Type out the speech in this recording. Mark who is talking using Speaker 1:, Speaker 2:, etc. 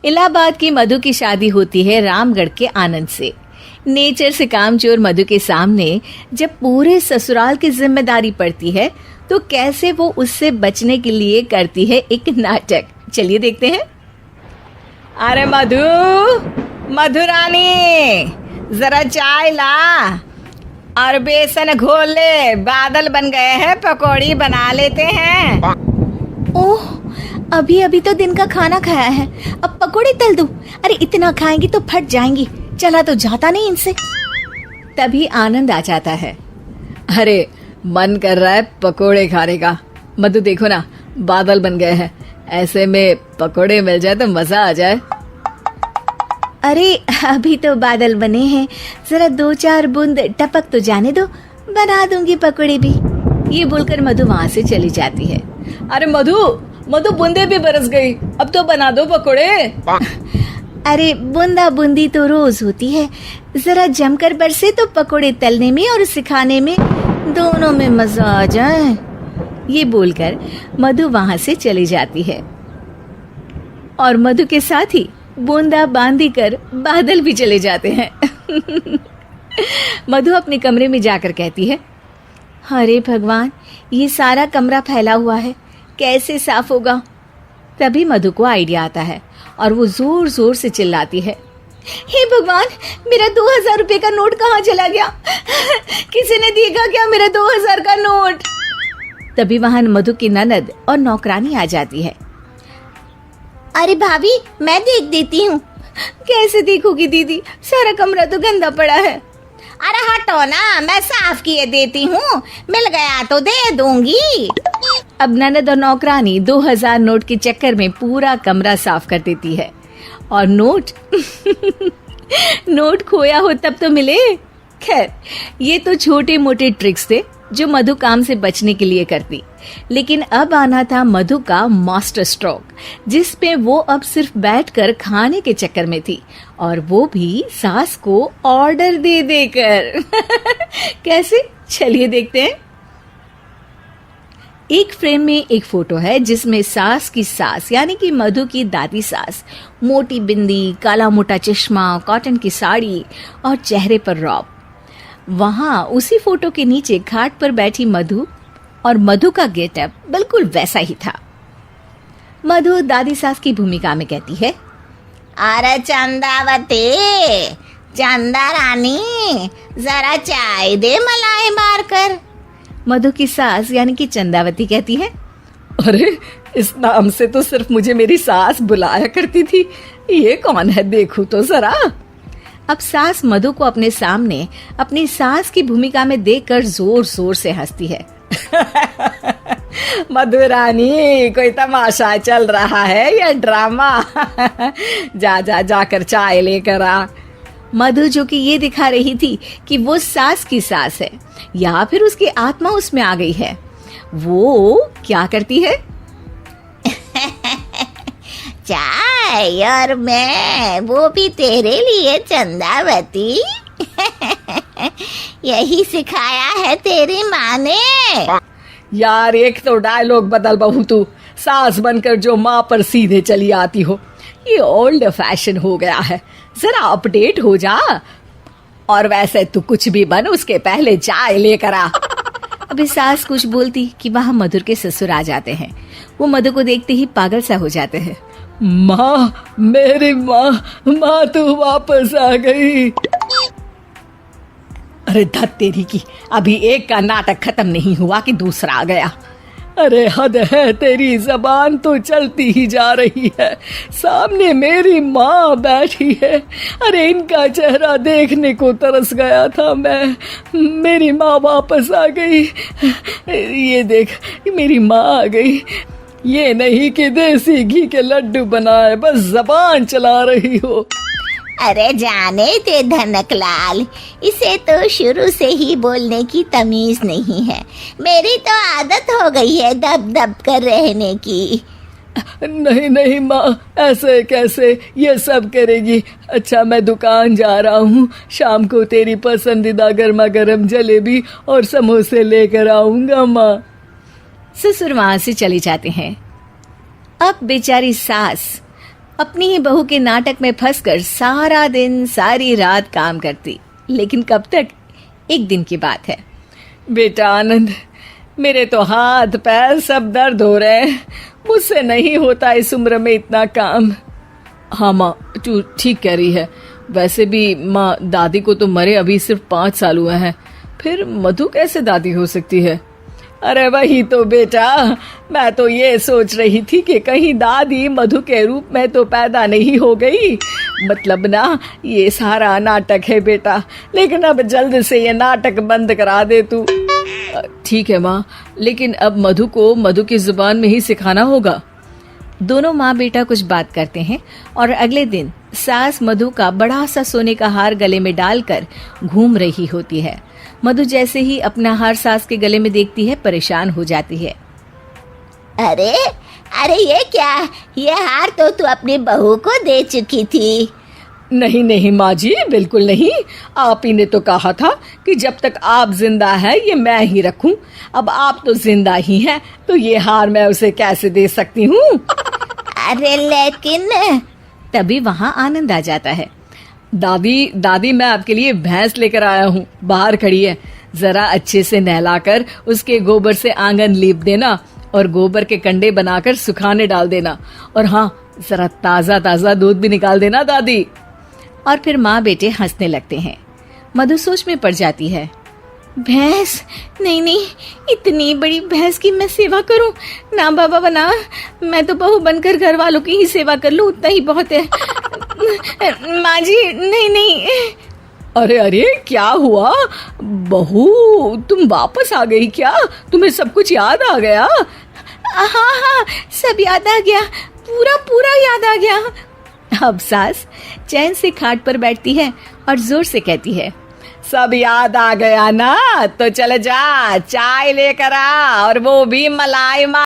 Speaker 1: इलाहाबाद की मधु की शादी होती है रामगढ़ के आनंद से। नेचर से कामचोर मधु के सामने जब पूरे ससुराल की जिम्मेदारी पड़ती है तो कैसे वो उससे बचने के लिए करती है एक नाटक। चलिए देखते हैं। अरे मधु, मधु रानी, जरा चाय ला और बेसन घोल ले, बादल बन गए हैं, पकौड़ी बना लेते हैं। ओह, अभी अभी तो दिन का खाना खाया है, अब पकौड़ी तल दूं? अरे इतना खाएंगी तो फट जाएंगी, चला तो जाता नहीं इनसे। तभी आनंद आ जाता है। अरे मन कर रहा है पकोड़े खाने का। मधु देखो ना, बादल बन गए हैं, ऐसे में पकोड़े मिल जाए तो मजा आ जाए। अरे अभी तो बादल बने हैं, जरा 2-4 बूंद टपक तो जाने दो, बना दूंगी पकोड़े भी। ये बोलकर मधु वहाँ से चली जाती है। अरे मधु, मधु बूंदे भी बरस गई, अब तो बना दो पकोड़े। अरे बूंदा बूंदी तो रोज होती है, जरा जमकर बरसे तो पकोड़े तलने में और सिखाने में दोनों में मजा आ जाए। ये बोलकर मधु वहां से चली जाती है और मधु के साथ ही बूंदा बांदी कर बादल भी चले जाते हैं। मधु अपने कमरे में जाकर कहती है, अरे भगवान, ये सारा कमरा फैला हुआ है, कैसे साफ होगा? तभी मधु को आइडिया आता है और वो जोर जोर से चिल्लाती है, हे भगवान, मेरा 2000 रुपए का नोट कहाँ चला गया? किसी ने देखा क्या मेरा 2000 का नोट? तभी वहां मधु की ननद और नौकरानी आ जाती है। अरे भाभी, मैं देख देती हूँ। कैसे देखोगी दीदी, सारा कमरा तो गंदा पड़ा है। अरे हटो ना, मैं साफ किए देती हूँ, मिल गया तो दे दूंगी। अब ननद और नौकरानी 2000 नोट के चक्कर में पूरा कमरा साफ कर देती है और नोट नोट खोया हो तब तो मिले। खैर, ये तो छोटे मोटे ट्रिक्स थे जो मधु काम से बचने के लिए करती, लेकिन अब आना था मधु का मास्टर स्ट्रोक, जिस पे वो अब सिर्फ बैठकर खाने के चक्कर में थी, और वो भी सास को ऑर्डर दे देकर। कैसे? चलिए देखते हैं। एक फ्रेम में एक फोटो है जिसमें सास की सास यानी कि मधु की दादी सास, मोटी बिंदी, काला मोटा चश्मा, कॉटन की साड़ी और चेहरे पर रौब। वहां उसी फोटो के नीचे खाट पर बैठी मधु, और मधु का गेटअप बिल्कुल वैसा ही था। मधु दादी सास की भूमिका में कहती है, अरे चंदावती, चंदा रानी, जरा चाय दे मलाई मारकर। मधु की सास यानी कि चंदावती कहती है, अरे इस नाम से तो सिर्फ मुझे मेरी सास बुलाया करती थी, ये कौन है देखूं तो जरा। अब सास मधु को अपने सामने अपनी सास की भूमिका में देखकर जोर जोर से हंसती है। मधु रानी, कोई तमाशा चल रहा है या ड्रामा? जाकर चाय लेकर आ। मधु जो कि ये दिखा रही थी कि वो सास की सास है या फिर उसकी आत्मा उसमें आ गई है, वो क्या करती है? चाय और मैं, वो भी तेरे लिए चंदावती। यही सिखाया है तेरी माँ ने। यार, एक तो डायलॉग बदल बहू, तू सास बनकर जो माँ पर सीधे चली आती हो, ये ओल्ड फैशन हो गया है, जरा अपडेट हो जा। और वैसे तू कुछ भी बन, उसके पहले चाय लेकर आ। अभी सास कुछ बोलती कि वहां मधुर के ससुर आ जाते हैं। वो मधु को देखते ही पागल सा हो जाते हैं। माँ, मेरी माँ, माँ तू वापस आ गई। अरे धत तेरी की, अभी एक का नाटक खत्म नहीं हुआ कि दूसरा आ गया। अरे हद है तेरी, जबान तो चलती ही जा रही है, सामने मेरी माँ बैठी है। अरे इनका चेहरा देखने को तरस गया था मैं। मेरी माँ वापस आ गई, ये देख मेरी माँ आ गई। ये नहीं कि देसी घी के लड्डू बनाए, बस जबान चला रही हो। अरे जाने ते धनकलाल, इसे तो शुरू से ही बोलने की तमीज नहीं है। मेरी तो आदत हो गई है दब दब कर रहने की। नहीं नहीं माँ, ऐसे कैसे ये सब करेगी? अच्छा, मैं दुकान जा रहा हूँ, शाम को तेरी पसंदीदा गर्मा गर्म जलेबी और समोसे लेकर आऊंगा माँ। ससुर वहां से चले जाते हैं। अब बेचारी सास अपनी ही बहू के नाटक में फंसकर सारा दिन सारी रात काम करती। लेकिन कब तक? एक दिन की बात है।
Speaker 2: बेटा आनंद, मेरे तो हाथ पैर सब दर्द हो रहे हैं, मुझसे नहीं होता इस उम्र में इतना काम। हाँ माँ, तू ठीक कह रही है। वैसे भी माँ, दादी को तो मरे अभी सिर्फ 5 साल हुए हैं, फिर मधु कैसे दादी हो सकती है? अरे वही तो बेटा, मैं तो ये सोच रही थी कि कहीं दादी मधु के रूप में तो पैदा नहीं हो गई। मतलब ना, ये सारा नाटक है बेटा, लेकिन अब जल्द से ये नाटक बंद करा दे तू। ठीक है माँ, लेकिन अब मधु को मधु की जुबान में ही सिखाना होगा।
Speaker 1: दोनों माँ बेटा कुछ बात करते हैं और अगले दिन सास मधु का बड़ा सा सोने का हार गले में डालकर घूम रही होती है। मधु जैसे ही अपना हार सास के गले में देखती है, परेशान हो जाती है।
Speaker 3: अरे अरे, ये क्या? ये हार तो तू अपनी बहू को दे चुकी थी।
Speaker 2: नहीं नहीं माँ जी, बिल्कुल नहीं। आप ही ने तो कहा था कि जब तक आप जिंदा है ये मैं ही रखूं। अब आप तो जिंदा ही हैं, तो ये हार मैं उसे कैसे दे सकती हूँ?
Speaker 3: अरे लेकिन
Speaker 1: तभी वहाँ आनंद आ जाता है।
Speaker 2: दादी, मैं आपके लिए भैंस लेकर आया हूँ, बाहर खड़ी है। जरा अच्छे से नहलाकर उसके गोबर से आंगन लीप देना और गोबर के कंडे बनाकर सुखाने डाल देना। और हाँ, जरा ताजा ताजा दूध भी निकाल देना दादी।
Speaker 1: और फिर माँ बेटे हंसने लगते हैं। मधु सोच में पड़ जाती है। भैंस? नहीं नहीं, इतनी बड़ी भैंस की मैं सेवा करूं? ना बाबा बना, मैं तो बहू बनकर घर वालों की ही सेवा कर लूं, उतना ही बहुत है। माँ जी, नहीं नहीं।
Speaker 2: अरे अरे, क्या हुआ बहू, तुम वापस आ गई क्या? तुम्हें सब कुछ याद आ गया?
Speaker 1: हाँ हाँ, सब याद आ गया, पूरा पूरा याद आ गया। अब सास चैन से खाट पर बैठती है और जोर से कहती है,
Speaker 2: सब याद आ गया ना? तो चल जा, चाय लेकर आ, और वो भी मलाई।